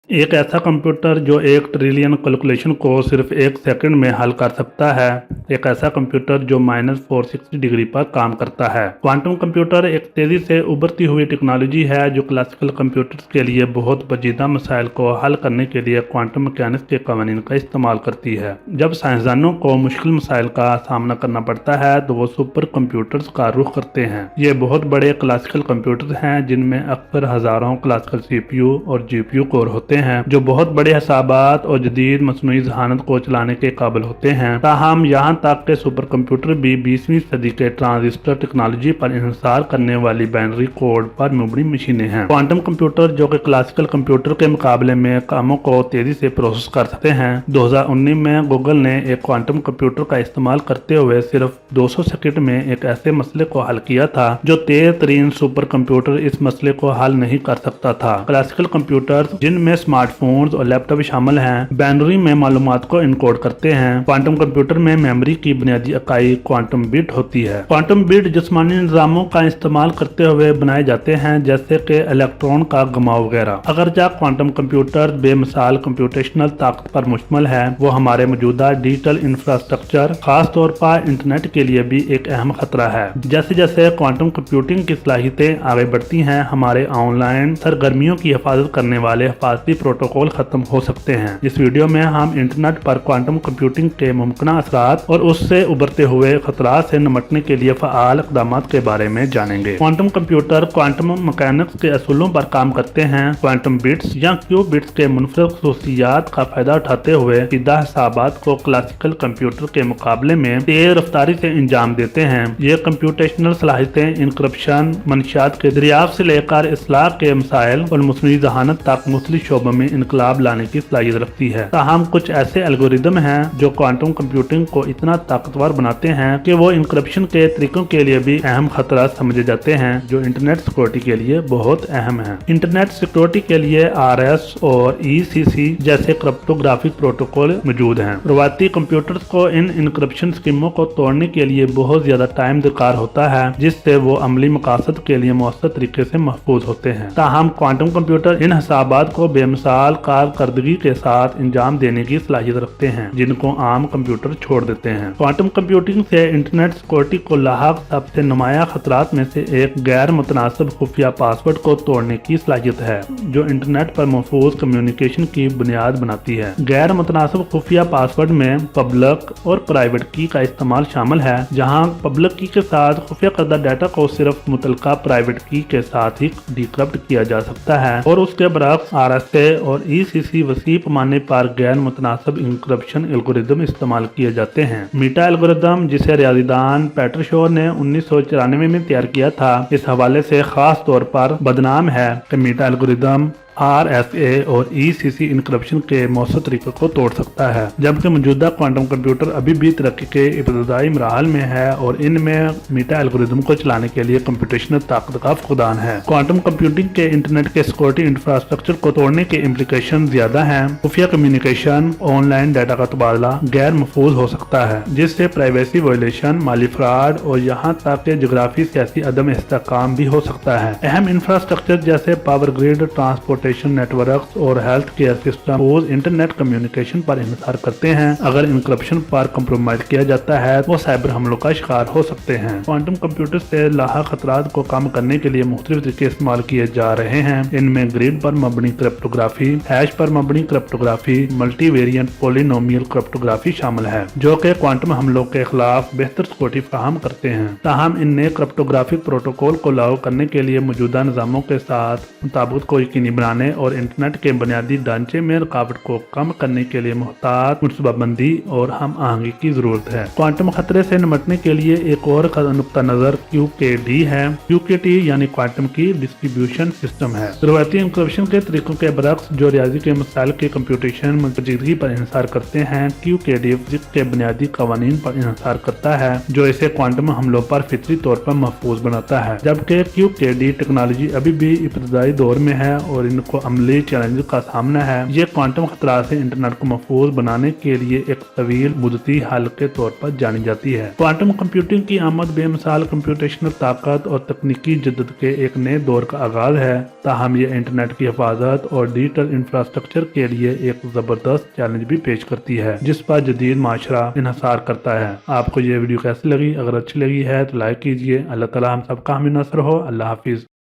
ایک ایسا کمپیوٹر جو 1 ٹریلین کیلکولیشن کو صرف 1 سیکنڈ میں حل کر سکتا ہے، ایک ایسا کمپیوٹر جو -460 ڈگری پر کام کرتا ہے۔ کوانٹم کمپیوٹر ایک تیزی سے ابھرتی ہوئی ٹیکنالوجی ہے جو کلاسیکل کمپیوٹرز کے لیے بہت پیچیدہ مسائل کو حل کرنے کے لیے کوانٹم میکینکس کے قوانین کا استعمال کرتی ہے۔ جب سائنسدانوں کو مشکل مسائل کا سامنا کرنا پڑتا ہے تو وہ سپر کمپیوٹرز کا رخ کرتے ہیں۔ یہ بہت بڑے کلاسیکل کمپیوٹرز ہیں جن میں اکثر ہزاروں کلاسیکل سی پی یو اور جی پی یو کور ہوتے ہیں جو بہت بڑے حسابات اور جدید مصنوعی ذہانت کو چلانے کے قابل ہوتے ہیں۔ تاہم یہاں تک کہ سپر کمپیوٹر بھی 20ویں صدی کے ٹرانزسٹر ٹیکنالوجی پر انحصار کرنے والی بائنری کوڈ پر مبنی مشینیں ہیں۔ کوانٹم کمپیوٹر جو کہ کلاسیکل کمپیوٹر کے مقابلے میں کاموں کو تیزی سے پروسیس کر سکتے ہیں۔ 2019 میں گوگل نے ایک کوانٹم کمپیوٹر کا استعمال کرتے ہوئے صرف 200 سیکنڈ میں ایک ایسے مسئلے کو حل کیا تھا جو تیز ترین سپر کمپیوٹر اس مسئلے کو حل نہیں کر سکتا تھا۔ کلاسیکل کمپیوٹر جن میں اسمارٹ فونز اور لیپ ٹاپ شامل ہیں بائنری میں معلومات کو انکوڈ کرتے ہیں۔ کوانٹم کمپیوٹر میں میموری کی بنیادی اکائی کوانٹم بٹ ہوتی ہے۔ کوانٹم بٹ جسمانی نظاموں کا استعمال کرتے ہوئے بنائے جاتے ہیں جیسے کہ الیکٹران کا گماؤ وغیرہ۔ اگرچہ کوانٹم کمپیوٹر بے مثال کمپیوٹیشنل طاقت پر مشتمل ہے، وہ ہمارے موجودہ ڈیجیٹل انفراسٹرکچر خاص طور پر انٹرنیٹ کے لیے بھی ایک اہم خطرہ ہے۔ جیسے جیسے کوانٹم کمپیوٹنگ کی صلاحیتیں آگے بڑھتی ہیں، ہمارے آن لائن سرگرمیوں کی حفاظت کرنے والے حفاظتی پروٹوکول ختم ہو سکتے ہیں۔ اس ویڈیو میں ہم انٹرنیٹ پر کوانٹم کمپیوٹنگ کے ممکنہ اثرات اور اس سے ابھرتے ہوئے خطرات سے نمٹنے کے لیے فعال اقدامات کے بارے میں جانیں گے۔ کوانٹم کمپیوٹر کوانٹم میکینکس کے اصولوں پر کام کرتے ہیں۔ کوانٹم بٹس یا کیو بٹس کے منفرد خصوصیات کا فائدہ اٹھاتے ہوئے پیچیدہ حسابات کو کلاسیکل کمپیوٹر کے مقابلے میں تیز رفتاری سے انجام دیتے ہیں۔ یہ کمپیوٹیشنل صلاحیتیں انکرپشن، منشیات کے دریافت سے لے کر اصلاح کے مسائل اور مصنوعی ذہانت تک مختلف شعبوں میں انقلاب لانے کی صلاحیت رکھتی ہے۔ تاہم کچھ ایسے الگوریدم ہیں جو کوانٹم کمپیوٹنگ کو اتنا طاقتور بناتے ہیں کہ وہ انکرپشن کے طریقوں کے لیے بھی اہم خطرہ سمجھے جاتے ہیں جو انٹرنیٹ سیکورٹی کے لیے بہت اہم ہیں۔ انٹرنیٹ سیکورٹی کے لیے RS اور ECC جیسے کرپٹوگرافک پروٹوکول موجود ہیں۔ روایتی کمپیوٹرز کو ان انکرپشن اسکیموں کو توڑنے کے لیے بہت زیادہ ٹائم درکار ہوتا ہے جس سے وہ عملی مقاصد کے لیے مؤثر طریقے سے محفوظ ہوتے ہیں۔ تاہم کوانٹم کمپیوٹر ان حسابات کو بے مثال کارکردگی کے ساتھ انجام دینے کی صلاحیت رکھتے ہیں جن کو عام کمپیوٹر چھوڑ دیتے ہیں۔ کوانٹم کمپیوٹنگ سے انٹرنیٹ سیکورٹی کو لاحق سب سے نمایاں خطرات میں سے ایک غیر متناسب خفیہ پاسورڈ کو توڑنے کی صلاحیت ہے جو انٹرنیٹ پر محفوظ کمیونیکیشن کی بنیاد بناتی ہے۔ غیر متناسب خفیہ پاسورڈ میں پبلک اور پرائیویٹ کی کا استعمال شامل ہے، جہاں پبلک کی کے ساتھ خفیہ کردہ ڈیٹا کو صرف متعلقہ پرائیویٹ کی کے ساتھ ہی ڈیکرپٹ کیا جا سکتا ہے، اور اس کے برعکس RSA اور ECC وسیع پیمانے پر غیر متناسب انکرپشن الگوریدم استعمال کیے جاتے ہیں۔ میٹا الگوریدم جسے ریاضی دان پیٹر شور نے 1994 میں تیار کیا تھا اس حوالے سے خاص طور پر بدنام ہے کہ میٹا الگوریدم RSA اور ECC انکرپشن کے مؤثر طریقوں کو توڑ سکتا ہے، جبکہ موجودہ کوانٹم کمپیوٹر ابھی بھی ترقی کے ابتدائی مراحل میں ہے اور ان میں میٹا الگوریدم کو چلانے کے لیے کمپیوٹیشنل طاقت کا فقدان ہے۔ کوانٹم کمپیوٹنگ کے انٹرنیٹ کے سیکورٹی انفراسٹرکچر کو توڑنے کے امپلیکیشن زیادہ ہیں۔ خفیہ کمیونیکیشن، آن لائن ڈیٹا کا تبادلہ غیر محفوظ ہو سکتا ہے جس سے پرائیویسی وائلیشن، مالی فراڈ اور یہاں تک کہ جغرافی سیاسی عدم استحکام بھی ہو سکتا ہے۔ اہم انفراسٹرکچر جیسے power grid, transport networks اور healthcare system internet communication پر انحصار کرتے ہیں۔ اگر انکرپشن پر کمپرومائز کیا جاتا ہے وہ سائبر حملوں کا شکار ہو سکتے ہیں۔ کوانٹم کمپیوٹر سے لاحق خطرات کو کم کرنے کے لیے مختلف طریقے استعمال کیے جا رہے ہیں۔ ان میں گریڈ پر مبنی کرپٹوگرافی، ہیش پر مبنی cryptography, multi variant polynomial cryptography شامل ہے جو کہ کوانٹم حملوں کے خلاف بہتر سیکورٹی فراہم کرتے ہیں۔ تاہم ان نئے کرپٹوگرافک پروٹوکول کو لاگو کرنے کے لیے موجودہ نظاموں کے ساتھ مطابقت کو یقینی بنانے اور انٹرنیٹ کے بنیادی ڈھانچے میں رکاوٹ کو کم کرنے کے لیے محتاط منصوبہ بندی اور ہم آہنگی کی ضرورت ہے۔ کوانٹم خطرے سے نمٹنے کے لیے ایک اور نقطہ نظر QKD ہے۔ QKD یعنی کوانٹم کی ڈسٹریبیوشن سسٹم ہے۔ روایتی انکرپشن کے طریقوں کے برعکس جو ریاضی کے مسائل کے کمپیوٹیشن پیچیدگی پر انحصار کرتے ہیں، QKD فزکس کے بنیادی قوانین پر انحصار کرتا ہے جو اسے کوانٹم حملوں پر فطری طور پر محفوظ بناتا ہے۔ جبکہ QKD ٹیکنالوجی ابھی بھی ابتدائی دور میں ہے اور ان جن کو عملی چیلنج کا سامنا ہے، یہ کوانٹم خطرات سے انٹرنیٹ کو محفوظ بنانے کے لیے ایک طویل مدتی حل کے طور پر جانی جاتی ہے۔ کوانٹم کمپیوٹنگ کی آمد بے مثال کمپیوٹیشنل طاقت اور تکنیکی جدت کے ایک نئے دور کا آغاز ہے، تاہم یہ انٹرنیٹ کی حفاظت اور ڈیجیٹل انفراسٹرکچر کے لیے ایک زبردست چیلنج بھی پیش کرتی ہے، جس پر جدید معاشرہ انحصار کرتا ہے۔ آپ کو یہ ویڈیو کیسی لگی؟ اگر اچھی لگی ہے تو لائک کیجیے۔ اللہ تعالی ہم سب کا حامی ناصر ہو۔ اللہ حافظ۔